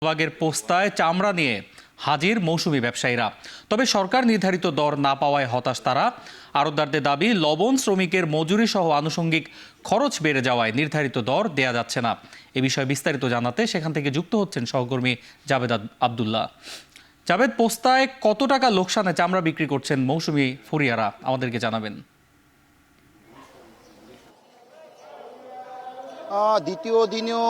বাগের পোস্তায় চামড়া নিয়ে হাজির মৌসুমী ব্যবসায়ীরা। তবে সরকার নির্ধারিত দর না পাওয়ায় হতাশ তারা। আড়তদারদের দাবি, লবণ শ্রমিকের মজুরি সহ আনুষঙ্গিক খরচ বেড়ে যাওয়ায় নির্ধারিত দর দেয়া যাচ্ছে না। এ বিষয়ে বিস্তারিত জানাতে সেখান থেকে যুক্ত হচ্ছেন সহকর্মী জাবেদ আবদুল্লাহ। জাবেদ, পোস্তায় কত টাকা লোকসানে চামড়া বিক্রি করছেন মৌসুমী ফুরিয়ারা, আমাদেরকে জানাবেন। দ্বিতীয় দিনেও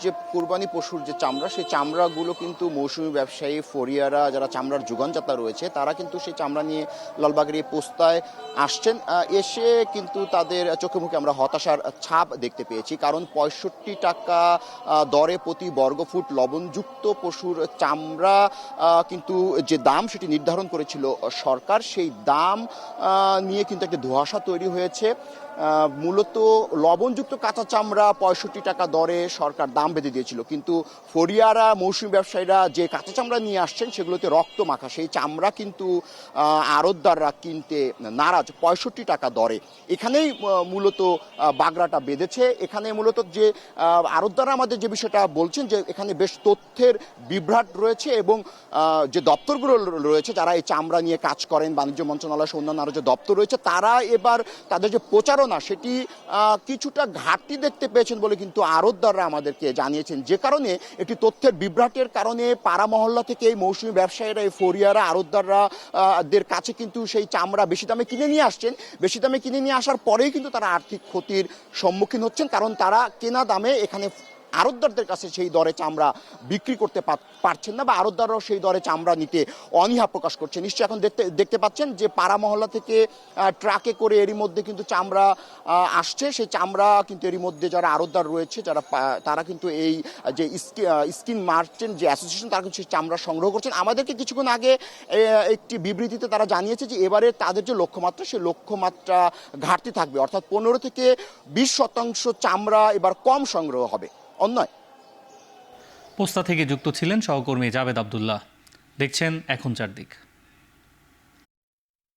যে কুরবানি পশুর যে চামড়া, সেই চামড়াগুলো কিন্তু মৌসুমী ব্যবসায়ী ফরিয়ারা যারা চামড়ার যোগানদাতা রয়েছে তারা কিন্তু সেই চামড়া নিয়ে লালবাগের এই পোস্তায় আসছেন। এসে কিন্তু তাদের চোখে মুখে আমরা হতাশার ছাপ দেখতে পেয়েছি, কারণ ৬৫ টাকা দরে প্রতি বর্গফুট লবণযুক্ত পশুর চামড়া কিন্তু যে দাম সেটি নির্ধারণ করেছিল সরকার, সেই দাম নিয়ে কিন্তু একটা ধোঁয়াশা তৈরি হয়েছে। মূলত লবণযুক্ত কাঁচা চামড়া ৬৫ টাকা দরে সরকার দাম বেঁধে দিয়েছিল, কিন্তু ফরিয়ারা মৌসুমী ব্যবসায়ীরা যে কাঁচা চামড়া নিয়ে আসছেন সেগুলোতে রক্ত মাখা সেই চামড়া কিন্তু আড়তদাররা কিনতে নারাজ ৬৫ টাকা দরে। এখানেই মূলত বাগড়াটা বেঁধেছে। এখানে মূলত যে আড়তদাররা আমাদের যে বিষয়টা বলছেন যে এখানে বেশ তথ্যের বিভ্রাট রয়েছে, এবং যে দপ্তরগুলো রয়েছে যারা এই চামড়া নিয়ে কাজ করেন, বাণিজ্য মন্ত্রণালয় সহ অন্যান্য আরও যে দপ্তর রয়েছে, তারা এবার তাদের যে প্রচারণা সেটি কিছুটা ঘাটতি দেখতে পেয়েছেন বলে কিন্তু আড়তদাররা আমাদেরকে জানিয়েছেন, যে কারণে একটি তথ্যের বিভ্রাটের কারণে পাড়া মহল্লা থেকে এই মৌসুমী ব্যবসায়ীরা, এই ফরিয়ারা, আড়তদাররা দের কাছে কিন্তু সেই চামড়া বেশি দামে কিনে নিয়ে আসছেন। বেশি দামে কিনে নিয়ে আসার পরেই কিন্তু তারা আর্থিক ক্ষতির সম্মুখীন হচ্ছেন, কারণ তারা কেনা দামে এখানে আড়তদারদের কাছে সেই দরে চামড়া বিক্রি করতে পারছেন না, বা আড়তদাররাও সেই দরে চামড়া নিতে অনীহা প্রকাশ করছে। নিশ্চয়ই এখন দেখতে পাচ্ছেন যে পাড়া মহল্লা থেকে ট্রাকে করে এরই মধ্যে কিন্তু চামড়া আসছে। সেই চামড়া কিন্তু এরই মধ্যে যারা আড়তদার রয়েছে তারা কিন্তু এই যে স্কিন মার্চেন্ট যে অ্যাসোসিয়েশন, তারা কিন্তু সেই চামড়া সংগ্রহ করছেন। আমাদেরকে কিছুক্ষণ আগে একটি বিবৃতিতে তারা জানিয়েছে যে এবারে তাদের যে লক্ষ্যমাত্রা, সেই লক্ষ্যমাত্রা ঘাটতি থাকবে, অর্থাৎ ১৫ থেকে ২০% চামড়া এবার কম সংগ্রহ হবে। অন্যায় পোস্তা থেকে যুক্ত ছিলেন সহকর্মী জাবেদ আবদুল্লাহ। দেখছেন এখন চারদিক।